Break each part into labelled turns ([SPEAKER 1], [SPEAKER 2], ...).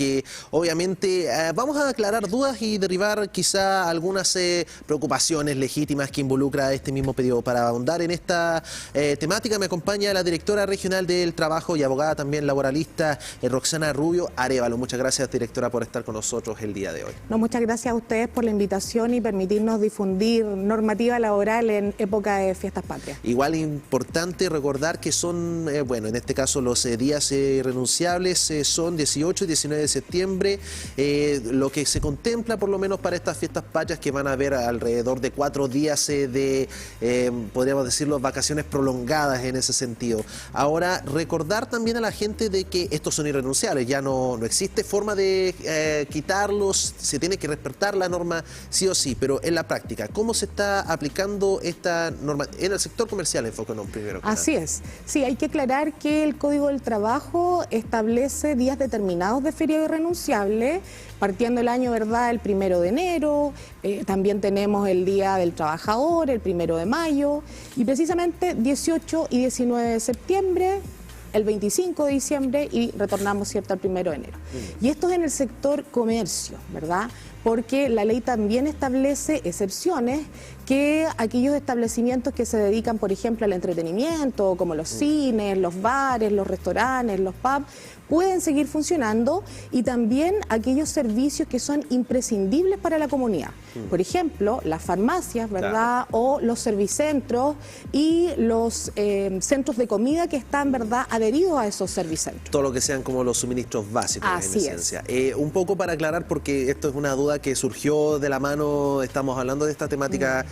[SPEAKER 1] que obviamente vamos a aclarar dudas y derribar quizá algunas preocupaciones legítimas que involucra este mismo periodo. Para ahondar en esta temática me acompaña la directora regional del Trabajo y abogada también laboralista, Roxana Rubio Arévalo. Muchas gracias, directora, por estar con nosotros el día de hoy.
[SPEAKER 2] No, muchas gracias a ustedes por la invitación y permitirnos difundir normativa laboral en época de fiestas patrias.
[SPEAKER 1] Igual importante recordar que son, bueno, en este caso los días irrenunciables son 18 y 19 de septiembre, lo que se contempla por lo menos para estas fiestas patrias, que van a haber alrededor de 4 días de, podríamos decirlo, vacaciones prolongadas en ese sentido. Ahora, recordar también a la gente de que estos son irrenunciables, ya no existe forma de quitarlos, se tiene que respetar la norma sí o sí, pero en la práctica, ¿cómo se está aplicando esta norma en el sector comercial? Enfócanos primero.
[SPEAKER 2] Así es. Sí, hay que aclarar que el Código del Trabajo establece días determinados de feriado irrenunciable, partiendo el año, ¿verdad?, el 1 de enero, también tenemos el Día del Trabajador, el 1 de mayo, y precisamente 18 y 19 de septiembre, el 25 de diciembre y retornamos, ¿cierto?, al 1 de enero. Y esto es en el sector comercio, ¿verdad?, porque la ley también establece excepciones que aquellos establecimientos que se dedican, por ejemplo, al entretenimiento, como los cines, los bares, los restaurantes, los pubs, pueden seguir funcionando, y también aquellos servicios que son imprescindibles para la comunidad. Por ejemplo, las farmacias, ¿verdad?, o los servicentros y los centros de comida que están, ¿verdad?, adheridos a esos servicentros.
[SPEAKER 1] Todo lo que sean como los suministros básicos.
[SPEAKER 2] Así
[SPEAKER 1] en esencia. Un poco para aclarar, porque esto es una duda que surgió de la mano, estamos hablando de esta temática,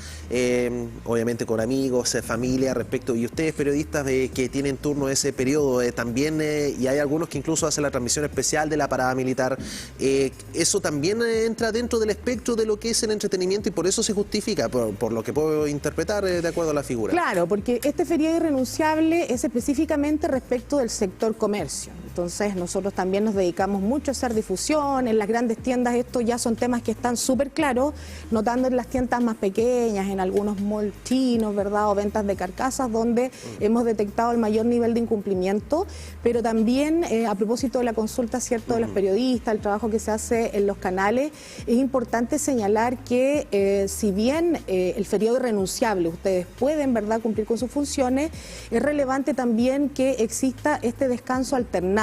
[SPEAKER 1] obviamente con amigos, familia, respecto, y ustedes periodistas que tienen turno ese periodo también, y hay algunos que incluso hacen la transmisión especial de la parada militar, eso también entra dentro del espectro de lo que es el entretenimiento, y por eso se justifica, por lo que puedo interpretar de acuerdo a la figura.
[SPEAKER 2] Claro, porque este feriado irrenunciable es específicamente respecto del sector comercio. Entonces nosotros también nos dedicamos mucho a hacer difusión. En las grandes tiendas estos ya son temas que están súper claros, notando en las tiendas más pequeñas, en algunos malls chinos, ¿verdad?, o ventas de carcasas, donde hemos detectado el mayor nivel de incumplimiento, pero también a propósito de la consulta, ¿cierto?, de los periodistas, el trabajo que se hace en los canales, es importante señalar que si bien el feriado irrenunciable ustedes pueden, ¿verdad?, cumplir con sus funciones, es relevante también que exista este descanso alternado.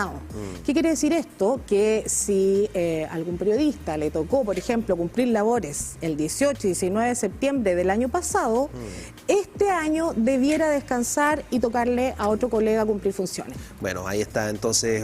[SPEAKER 2] ¿Qué quiere decir esto? Que si algún periodista le tocó, por ejemplo, cumplir labores el 18 y 19 de septiembre del año pasado, este año debiera descansar y tocarle a otro colega cumplir funciones.
[SPEAKER 1] Bueno, ahí está entonces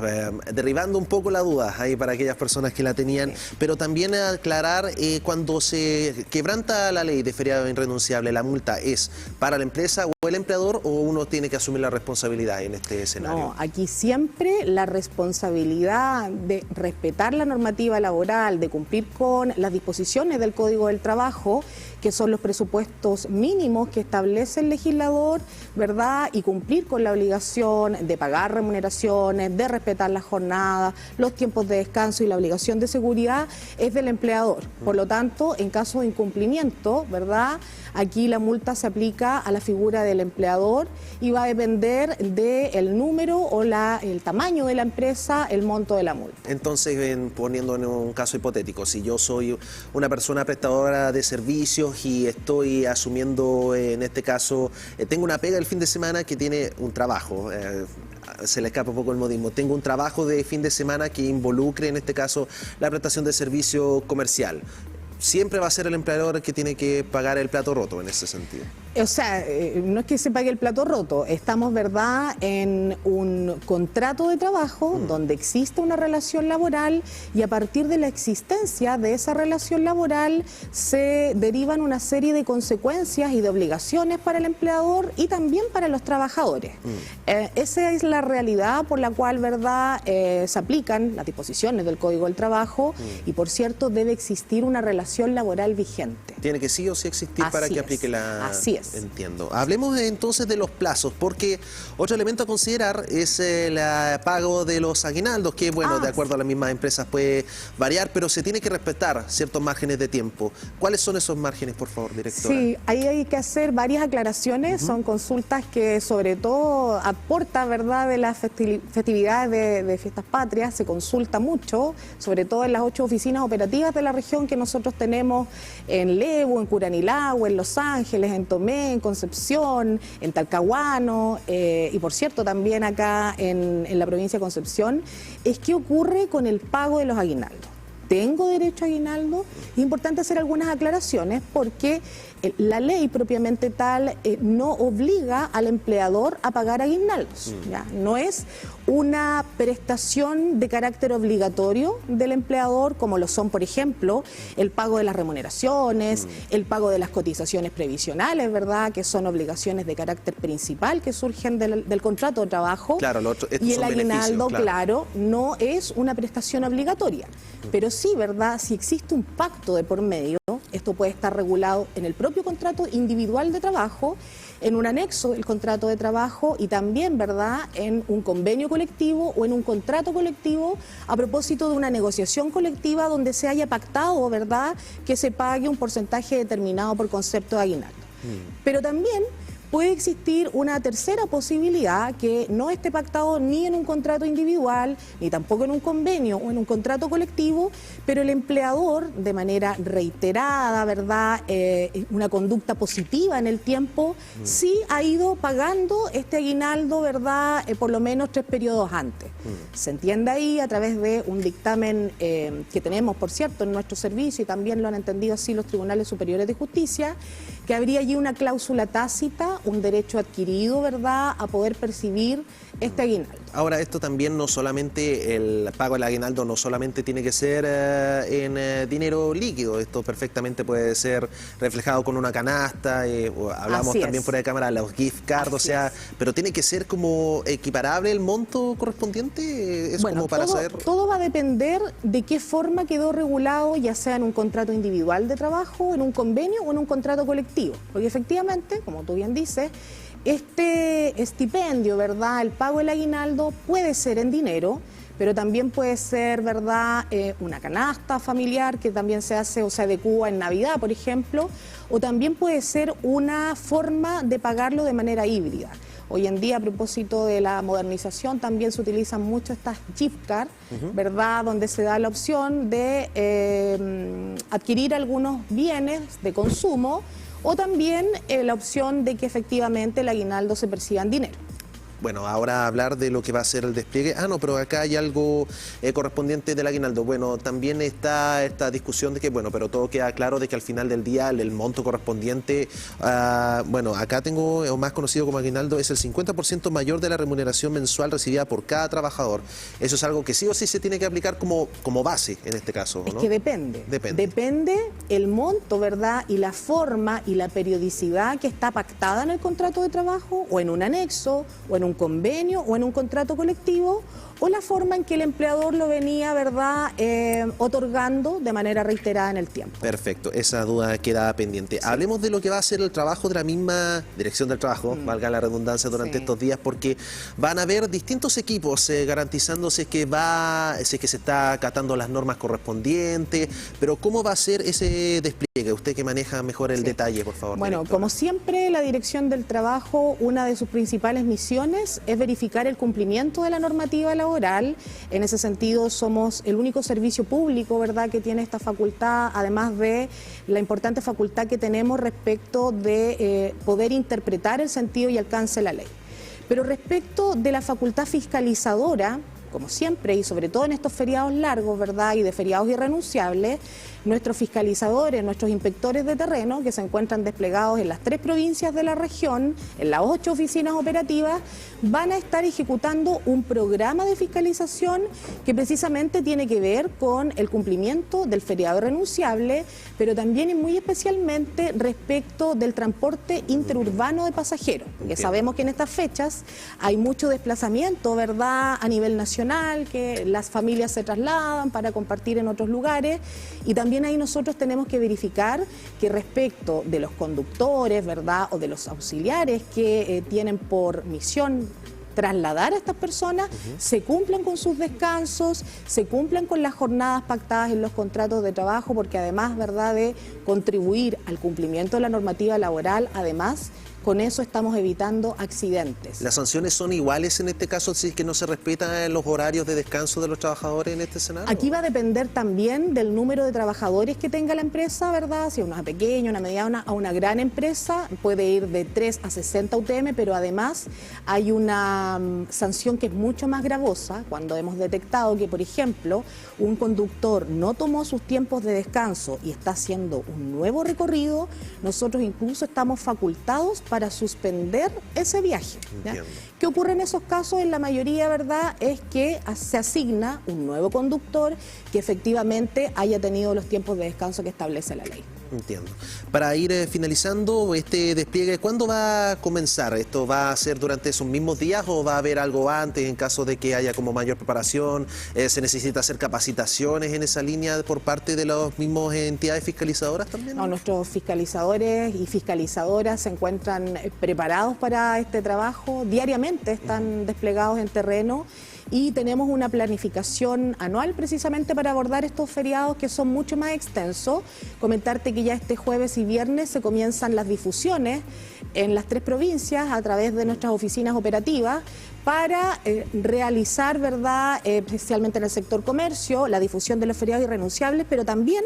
[SPEAKER 1] derribando un poco la duda ahí para aquellas personas que la tenían, pero también aclarar, cuando se quebranta la ley de feriado irrenunciable, ¿la multa es para la empresa o el empleador, o uno tiene que asumir la responsabilidad en este escenario?
[SPEAKER 2] No, aquí siempre la responsabilidad de respetar la normativa laboral, de cumplir con las disposiciones del Código del Trabajo, que son los presupuestos mínimos que establece el legislador, ¿verdad?, y cumplir con la obligación de pagar remuneraciones, de respetar la jornada, los tiempos de descanso y la obligación de seguridad, es del empleador. Por lo tanto, en caso de incumplimiento, ¿verdad?, aquí la multa se aplica a la figura del empleador y va a depender del número o el tamaño de la empresa, el monto de la multa.
[SPEAKER 1] Entonces, poniendo en un caso hipotético, si yo soy una persona prestadora de servicios y estoy asumiendo, en este caso, tengo una pega el fin de semana que tiene un trabajo, se le escapa un poco el modismo, tengo un trabajo de fin de semana que involucre, en este caso, la prestación de servicio comercial. Siempre va a ser el empleador el que tiene que pagar el plato roto en ese sentido.
[SPEAKER 2] O sea, no es que se pague el plato roto, estamos, ¿verdad?, en un contrato de trabajo donde existe una relación laboral, y a partir de la existencia de esa relación laboral se derivan una serie de consecuencias y de obligaciones para el empleador y también para los trabajadores. Esa es la realidad por la cual, ¿verdad?, se aplican las disposiciones del Código del Trabajo, y por cierto debe existir una relación laboral vigente.
[SPEAKER 1] Tiene que sí o sí existir para que aplique la...
[SPEAKER 2] Así es. es.
[SPEAKER 1] Entiendo. Hablemos entonces de los plazos, porque otro elemento a considerar es el pago de los aguinaldos, que bueno, de acuerdo a las mismas empresas puede variar, pero se tiene que respetar ciertos márgenes de tiempo. ¿Cuáles son esos márgenes, por favor, directora?
[SPEAKER 2] Sí, ahí hay que hacer varias aclaraciones, son consultas que sobre todo aportan, ¿verdad?, de las festividades de Fiestas Patrias, se consulta mucho, sobre todo en las 8 oficinas operativas de la región que nosotros tenemos en Lebu, en Curanilahue, en Los Ángeles, en Tomé, en Concepción, en Talcahuano y por cierto también acá en la provincia de Concepción, es qué ocurre con el pago de los aguinaldos. ¿Tengo derecho a aguinaldo? Es importante hacer algunas aclaraciones porque la ley propiamente tal no obliga al empleador a pagar aguinaldos. ¿Ya? No es una prestación de carácter obligatorio del empleador, como lo son, por ejemplo, el pago de las remuneraciones, el pago de las cotizaciones previsionales, ¿verdad?, que son obligaciones de carácter principal que surgen del contrato de trabajo.
[SPEAKER 1] Claro,
[SPEAKER 2] y el aguinaldo, claro, no es una prestación obligatoria. Pero sí, ¿verdad?, si existe un pacto de por medio, esto puede estar regulado en el propio contrato individual de trabajo, en un anexo del contrato de trabajo y también, ¿verdad?, en un convenio colectivo o en un contrato colectivo a propósito de una negociación colectiva donde se haya pactado, ¿verdad?, que se pague un porcentaje determinado por concepto de aguinaldo. Pero también puede existir una tercera posibilidad que no esté pactado ni en un contrato individual, ni tampoco en un convenio o en un contrato colectivo, pero el empleador de manera reiterada, ¿verdad?, una conducta positiva en el tiempo, sí ha ido pagando este aguinaldo, ¿verdad?, por lo menos 3 periodos antes. Se entiende ahí a través de un dictamen que tenemos, por cierto, en nuestro servicio y también lo han entendido así los tribunales superiores de justicia, que habría allí una cláusula tácita, un derecho adquirido, ¿verdad?, a poder percibir este aguinaldo.
[SPEAKER 1] Ahora, esto también no solamente, el pago del aguinaldo no solamente tiene que ser en dinero líquido, esto perfectamente puede ser reflejado con una canasta, hablamos también fuera de cámara de los gift cards, o sea, pero tiene que ser como equiparable el monto correspondiente,
[SPEAKER 2] bueno,
[SPEAKER 1] como para saber.
[SPEAKER 2] Todo va a depender de qué forma quedó regulado, ya sea en un contrato individual de trabajo, en un convenio o en un contrato colectivo, porque efectivamente, como tú bien dices, este estipendio, ¿verdad?, el pago del aguinaldo puede ser en dinero, pero también puede ser, ¿verdad?, una canasta familiar que también se hace o se adecúa en Navidad, por ejemplo, o también puede ser una forma de pagarlo de manera híbrida. Hoy en día, a propósito de la modernización, también se utilizan mucho estas gift cards, ¿verdad?, donde se da la opción de adquirir algunos bienes de consumo o también la opción de que efectivamente el aguinaldo se perciba en dinero.
[SPEAKER 1] Bueno, ahora hablar de lo que va a ser el despliegue. No, pero acá hay algo correspondiente del aguinaldo. Bueno, también está esta discusión de que, bueno, pero todo queda claro de que al final del día el monto correspondiente, bueno, acá tengo, o más conocido como aguinaldo, es el 50% mayor de la remuneración mensual recibida por cada trabajador. Eso es algo que sí o sí se tiene que aplicar como base en este caso, ¿no?
[SPEAKER 2] Es que depende. Depende el monto, ¿verdad?, y la forma y la periodicidad que está pactada en el contrato de trabajo o en un anexo o en un convenio o en un contrato colectivo, o la forma en que el empleador lo venía, ¿verdad?, otorgando de manera reiterada en el tiempo.
[SPEAKER 1] Perfecto, esa duda queda pendiente. Sí. Hablemos de lo que va a ser el trabajo de la misma Dirección del Trabajo, valga la redundancia, durante estos días, porque van a haber distintos equipos garantizándose que se está acatando las normas correspondientes, pero ¿cómo va a ser ese despliegue? Usted que maneja mejor el detalle, por favor.
[SPEAKER 2] Bueno, directora. Como siempre, la Dirección del Trabajo, una de sus principales misiones es verificar el cumplimiento de la normativa laboral. En ese sentido, somos el único servicio público, ¿verdad?, que tiene esta facultad, además de la importante facultad que tenemos respecto de poder interpretar el sentido y alcance de la ley. Pero respecto de la facultad fiscalizadora, como siempre, y sobre todo en estos feriados largos, ¿verdad?, y de feriados irrenunciables, nuestros fiscalizadores, nuestros inspectores de terreno, que se encuentran desplegados en las 3 provincias de la región, en las 8 oficinas operativas, van a estar ejecutando un programa de fiscalización que precisamente tiene que ver con el cumplimiento del feriado irrenunciable, pero también y muy especialmente respecto del transporte interurbano de pasajeros, porque sabemos que en estas fechas hay mucho desplazamiento, ¿verdad?, a nivel nacional vacacional, que las familias se trasladan para compartir en otros lugares, y también ahí nosotros tenemos que verificar que respecto de los conductores, ¿verdad?, o de los auxiliares que tienen por misión trasladar a estas personas, se cumplan con sus descansos, se cumplan con las jornadas pactadas en los contratos de trabajo, porque además, ¿verdad?, de contribuir al cumplimiento de la normativa laboral, además, con eso estamos evitando accidentes.
[SPEAKER 1] ¿Las sanciones son iguales en este caso si es que no se respetan los horarios de descanso de los trabajadores en este escenario?
[SPEAKER 2] Aquí va a depender también del número de trabajadores que tenga la empresa, ¿verdad? Si es una pequeña, una mediana, a una gran empresa, puede ir de 3 a 60 UTM, pero además hay una sanción que es mucho más gravosa cuando hemos detectado que, por ejemplo, un conductor no tomó sus tiempos de descanso y está haciendo un nuevo recorrido. Nosotros incluso estamos facultados para suspender ese viaje. ¿Qué ocurre en esos casos? En la mayoría, ¿verdad?, es que se asigna un nuevo conductor que efectivamente haya tenido los tiempos de descanso que establece la ley.
[SPEAKER 1] Entiendo. Para ir finalizando este despliegue, ¿cuándo va a comenzar? ¿Esto va a ser durante esos mismos días o va a haber algo antes en caso de que haya como mayor preparación? ¿Se necesita hacer capacitaciones en esa línea por parte de las mismas entidades fiscalizadoras también?
[SPEAKER 2] No, nuestros fiscalizadores y fiscalizadoras se encuentran preparados para este trabajo. Diariamente están desplegados en terreno y tenemos una planificación anual precisamente para abordar estos feriados que son mucho más extensos. Comentarte que ya este jueves y viernes se comienzan las difusiones en las 3 provincias a través de nuestras oficinas operativas para realizar, ¿verdad?, especialmente en el sector comercio, la difusión de los feriados irrenunciables, pero también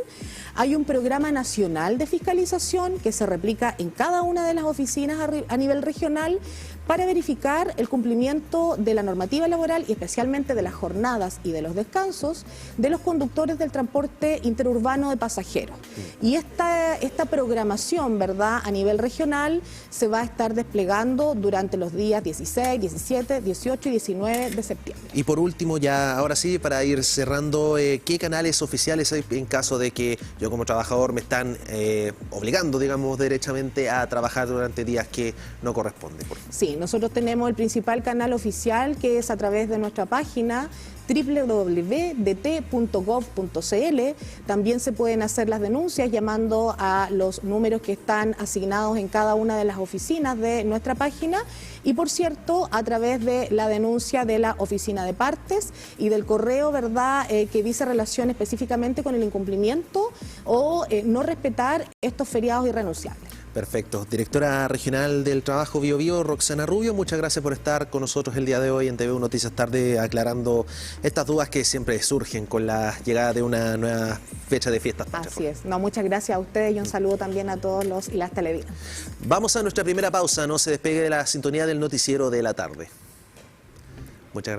[SPEAKER 2] hay un programa nacional de fiscalización que se replica en cada una de las oficinas a nivel regional para verificar el cumplimiento de la normativa laboral y especialmente de las jornadas y de los descansos de los conductores del transporte interurbano de pasajeros. Y esta programación, ¿verdad?, a nivel regional se va a estar desplegando durante los días 16, 17, 18 y 19 de septiembre.
[SPEAKER 1] Y por último, ya ahora sí, para ir cerrando, ¿qué canales oficiales hay en caso de que yo como trabajador me están obligando, digamos, derechamente a trabajar durante días que no corresponden?
[SPEAKER 2] Sí, nosotros tenemos el principal canal oficial que es a través de nuestra página www.dt.gov.cl. También se pueden hacer las denuncias llamando a los números que están asignados en cada una de las oficinas de nuestra página y, por cierto, a través de la denuncia de la oficina de partes y del correo, ¿verdad?, que dice relación específicamente con el incumplimiento o no respetar estos feriados irrenunciables.
[SPEAKER 1] Perfecto. Directora Regional del Trabajo Bío Bío, Roxana Rubio, muchas gracias por estar con nosotros el día de hoy en TVU Noticias Tarde, aclarando estas dudas que siempre surgen con la llegada de una nueva fecha de fiestas patrias.
[SPEAKER 2] Así es. No, muchas gracias a ustedes y un saludo también a todos los y las televidentes.
[SPEAKER 1] Vamos a nuestra primera pausa, no se despegue de la sintonía del noticiero de la tarde. Muchas gracias.